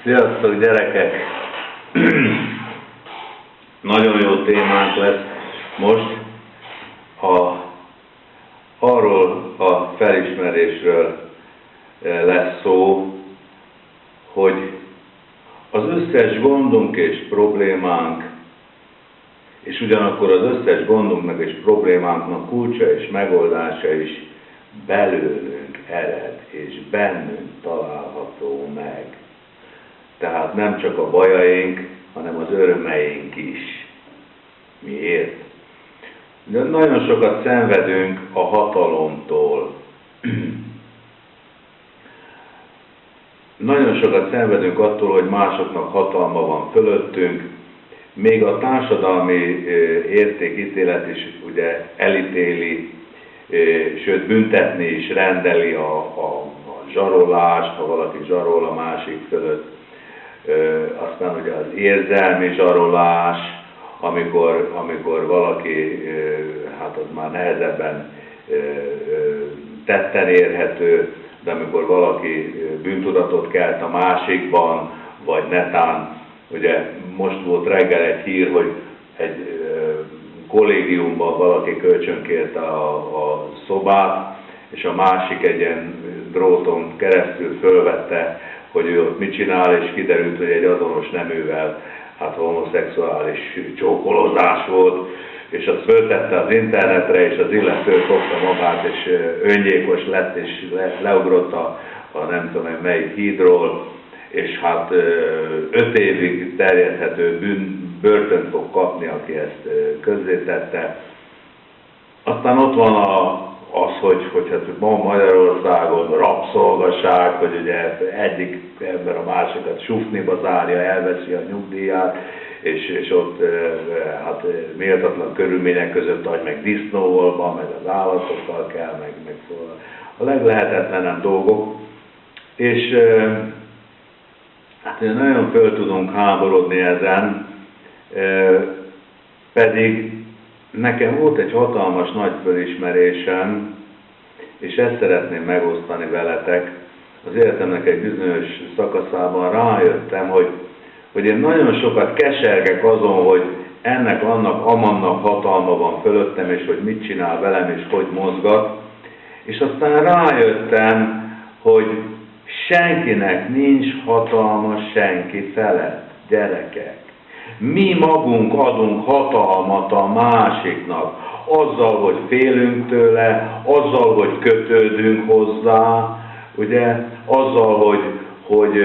Sziasztok, gyerekek! Nagyon jó témánk lesz most. Arról a felismerésről lesz szó, hogy az összes gondunk és problémánk, és ugyanakkor az összes gondunknak és problémánknak kulcsa és megoldása is belőlünk ered, és bennünk található meg. Tehát nem csak a bajaink, hanem az örömeink is. Miért? De nagyon sokat szenvedünk a hatalomtól. Nagyon sokat szenvedünk attól, hogy másoknak hatalma van fölöttünk. Még a társadalmi értékítélet is ugye elítéli, sőt büntetni is rendeli a zsarolást, ha valaki zsarol a másik fölött. Aztán ugye az érzelmi zsarolás, amikor valaki, hát az már nehezebben tetten érhető, de amikor valaki bűntudatot kelt a másikban, vagy netán, ugye most volt reggel egy hír, hogy egy kollégiumban valaki kölcsönkérte a szobát, és a másik egy ilyen dróton keresztül fölvette, hogy ő ott mit csinál, és kiderült, hogy egy azonos neművel, hát homoszexuális csókolozás volt, és azt föltette az internetre, és az illető fogta magát, és öngyilkos lett, és leugrott a nem tudom melyik hídról, és hát 5 évig terjedhető börtönt fog kapni, aki ezt közzétette. Aztán ott van az, hogy hát ma Magyarországon rabszolgaság, hogy ugye egyik ember a másikat sufniba zárja, elveszi a nyugdíját, és ott hát méltatlan körülmények között adj meg disznóolva, meg az állatokkal kell, meg szóval a leglehetetlenebb dolgok. És hát nagyon föl tudunk háborodni ezen, pedig nekem volt egy hatalmas nagy fölismerésem, és ezt szeretném megosztani veletek. Az életemnek egy bizonyos szakaszában rájöttem, hogy én nagyon sokat kesergek azon, hogy ennek, annak, amannak hatalma van fölöttem, és hogy mit csinál velem, és hogy mozgat. És aztán rájöttem, hogy senkinek nincs hatalma senki felett, gyerekek. Mi magunk adunk hatalmat a másiknak, azzal, hogy félünk tőle, azzal, hogy kötődünk hozzá, ugye, azzal, hogy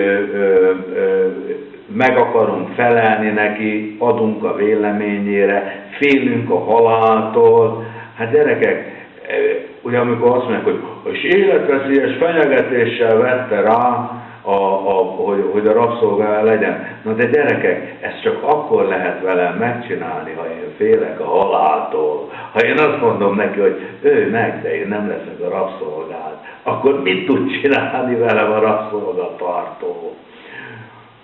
meg akarunk felelni neki, adunk a véleményére, félünk a haláltól. Hát gyerekek, ugye amikor azt mondják, hogy életveszélyes fenyegetéssel vette rá, hogy a rabszolgája legyen. Na de gyerekek, ezt csak akkor lehet velem megcsinálni, ha én félek a haláltól. Ha én azt mondom neki, hogy ölj meg, de én nem leszek a rabszolgád, akkor mit tud csinálni velem a rabszolgatartó?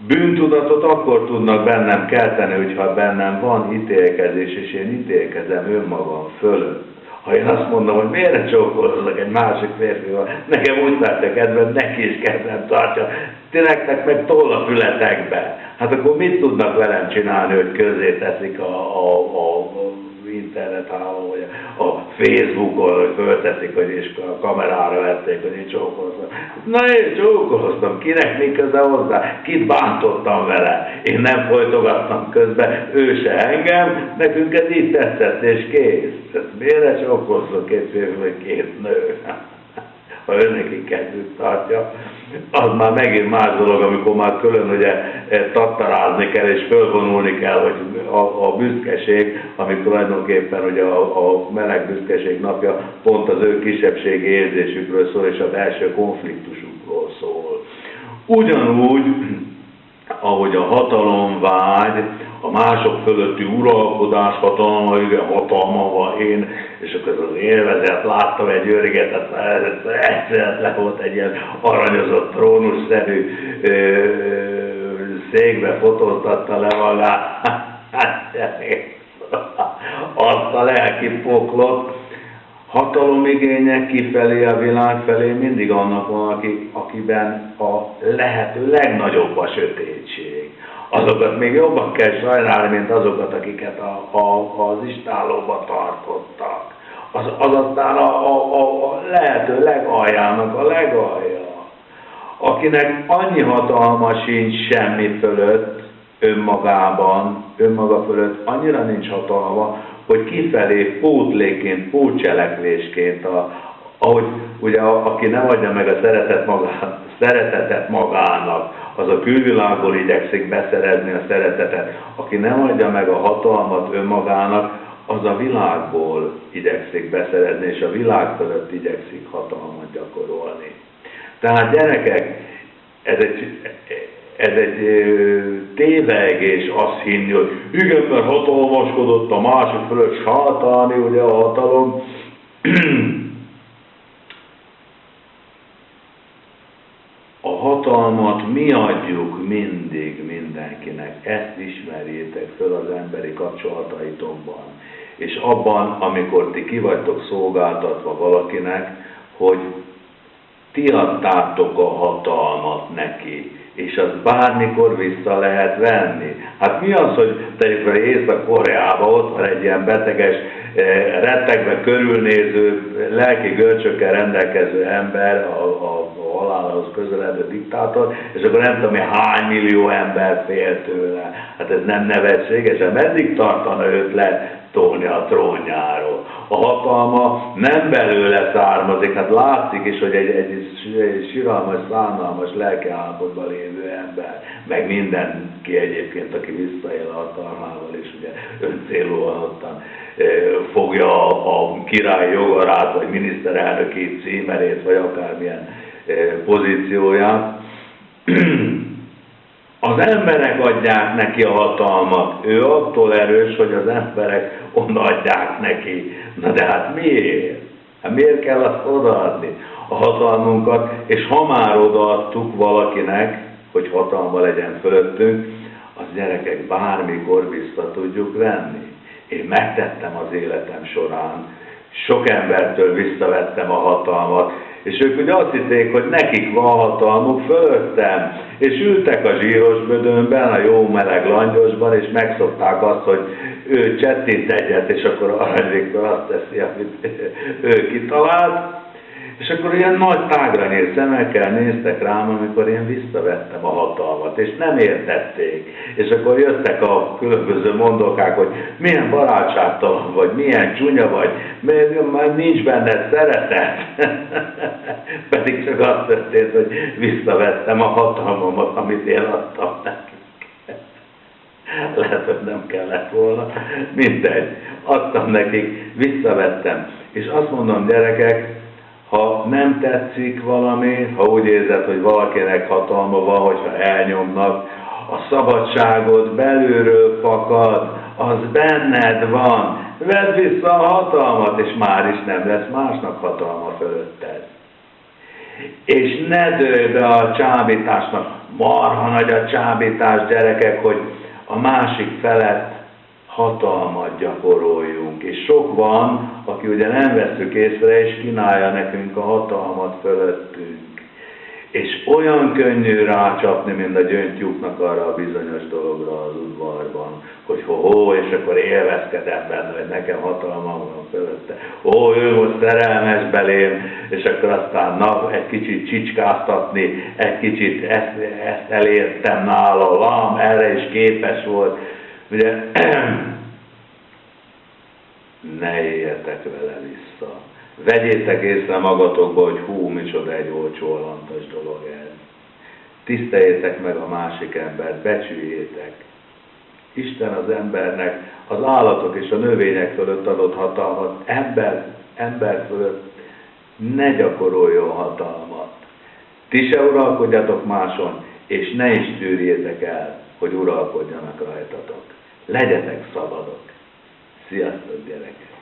Bűntudatot akkor tudnak bennem kelteni, hogyha bennem van ítélkezés, és én ítélkezem önmagam fölött. Ha én azt mondom, hogy miért ne csókolozok egy másik férfival, nekem úgy vette kedvem, neki is kedvem tartja, ti nektek meg toll a fületekbe. Hát akkor mit tudnak velem csinálni, hogy közzé teszik a internethálón, vagy a Facebookon, hogy fölteszik, hogy és a kamerára vették, hogy én csókoloztam. Na én csókoloztam, kinek mi köze hozzá? Kit bántottam vele? Én nem folytogattam közben, ő se engem, nekünk ez így tetszett, és kész. Miért ne csókolozok 2 férfi, vagy 2 nő? Ha ő neki kedvük tartja, az már megint más dolog, amikor már külön ugye tattarázni kell és fölvonulni kell, hogy a büszkeség, ami tulajdonképpen ugye a meleg büszkeség napja pont az ő kisebbségi érzésükről szól, és a belső konfliktusukról szól. Ugyanúgy, ahogy a hatalomvágy, a mások fölötti uralkodás hatalma, igen, hatalma van én, és akkor az élvezet, láttam egy őrigetet, egyszer le volt egy ilyen aranyozott trónusszerű székbe fotóztatta le magát, azt a lelki poklot, hatalomigények kifelé, a világ felé mindig annak van, akiben a lehető legnagyobb a sötétség. Azokat még jobban kell sajnálni, mint azokat, akiket az istálóba tartottak. Az aztán a lehető legaljának a legalja. Akinek annyi hatalma sincs semmi fölött, önmaga fölött annyira nincs hatalma, hogy kifelé pótlékként, pótcselekvésként, ahogy ugye aki nem adja meg a szeretetet magának, az a külvilágból igyekszik beszerezni a szeretetet. Aki nem adja meg a hatalmat önmagának, az a világból igyekszik beszerezni, és a világ fölött igyekszik hatalmat gyakorolni. Tehát gyerekek, ez egy tévegés azt hinni, hogy igen, mert hatalmaskodott a másik fölött, sátáni, ugye a hatalom. A hatalmat mi adjuk mindig mindenkinek. Ezt ismerjétek föl az emberi kapcsolataitokban. És abban, amikor ti ki vagytok szolgáltatva valakinek, hogy ti adtátok a hatalmat neki, és azt bármikor vissza lehet venni. Hát mi az, hogy tegyük fel Észak-Koreában ott van egy ilyen beteges, rettegve körülnéző, lelki görcsökkel rendelkező ember, a halálhoz közeledő diktátor, és akkor nem tudom, hány millió ember fél tőle. Hát ez nem nevetséges, meddig tartana őt letolni a trónjáról? A hatalma nem belőle származik, hát látszik is, hogy egy siralmas, szánalmas lelkiállapotban lévő ember, meg mindenki egyébként, aki visszaél a hatalmával, és ugye öncélúan ottan fogja a király jogarát, vagy miniszterelnöki címerét, vagy akármilyen pozícióját. Az emberek adják neki a hatalmat. Ő attól erős, hogy az emberek odaadják neki. Na de hát miért? Hát miért kell azt odaadni? A hatalmunkat, és ha már odaadtuk valakinek, hogy hatalma legyen fölöttünk, az gyerekek bármikor vissza tudjuk venni. Én megtettem az életem során. Sok embertől visszavettem a hatalmat, és ők ugye azt hitték, hogy nekik van hatalmuk fölöttem, és ültek a zsíros bödönben, a jó meleg langyosban, és megszokták azt, hogy ő csettint egyet, és akkor aranyvékkor azt teszi, amit ő kitalált, és akkor ilyen nagy tágra nyílt szemekkel néztek rám, amikor én visszavettem a hatalmat, és nem értették. És akkor jöttek a különböző mondókák, hogy milyen barátságtalan vagy, milyen csúnya vagy, mert nincs benned szeretet. Pedig csak az történt, hogy visszavettem a hatalmamat, amit én adtam nekik. Lehet, hogy nem kellett volna. Mindegy. Adtam nekik, visszavettem. És azt mondom, gyerekek, ha nem tetszik valami, ha úgy érzed, hogy valakinek hatalma van, hogyha elnyomnak, a szabadságod belülről fakad, az benned van. Vedd vissza a hatalmat, és már is nem lesz másnak hatalma fölötted. És ne dőlj be a csábításnak. Marha nagy a csábítás, gyerekek, hogy a másik felett hatalmat gyakoroljunk. És sok van, aki ugye nem vesszük észre, és kínálja nekünk a hatalmat fölöttünk. És olyan könnyű rácsapni, mint a gyöngytyúknak arra a bizonyos dologra az udvarban, hogy és akkor élvezkedem benne, hogy nekem hatalmam van fölötte. Ő most szerelmes belém, és akkor aztán egy kicsit csicskáztatni, egy kicsit ezt elértem nála, erre is képes volt. Ugye, ne éljetek vele vissza. Vegyétek észre magatokba, hogy micsoda egy olcsó alantas dolog ez. Tiszteljétek meg a másik embert, becsüljétek. Isten az embernek az állatok és a növények fölött adott hatalmat, ember fölött ne gyakoroljon hatalmat. Ti se uralkodjatok máson, és ne is tűrjétek el, hogy uralkodjanak rajtatok. Legyetek szabadok. Sziasztok, gyerekek!